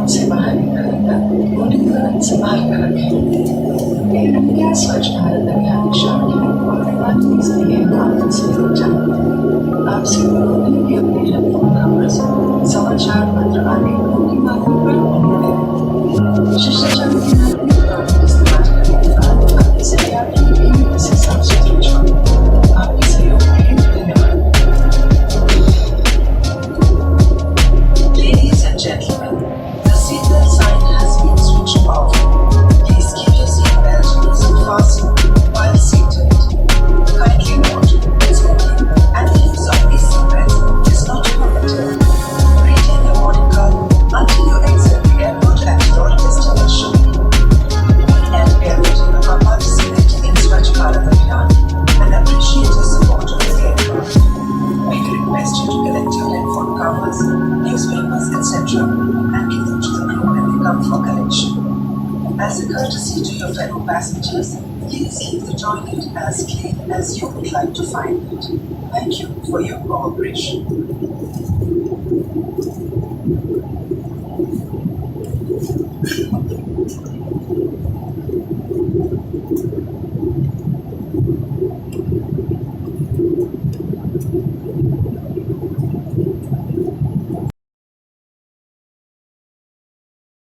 कौन से महानगरीय उन्नयन सभागार है। एयर इंडिया स्वच्छ भारत अभियान की शाखा है और विमान इसलिए कॉन्फ्रेंस में हो जाए। आपसे अनुरोध है कि अपने टेलीफोन नंबर से समाचार पत्र आदि की मांगों पर उन्होंने शिष्टाचार के नागरिक कानून इस्तेमाल करने के बाद अपने सहयात्री के लिए इसे साफ सुथरा छोड़ें। आपके सहयोग के लिए धन्यवाद। Ladies and gentlemen, the seatbelt sign has been switched off. Please keep your seatbelt loosely fastened while seated. Kindly note that smoking and the use of e-cigarettes is not permitted. Retain your boarding card until you exit the airport at your destination. We at Airport are participating in Swachh Bharat Abhiyan and appreciate your support of the aircraft. We request you to collect your headphone covers, newspapers, etc. and give them to the crew when they come for collection. As a courtesy to your fellow passengers, please keep the toilet as clean as you would like to find it. Thank you for your cooperation.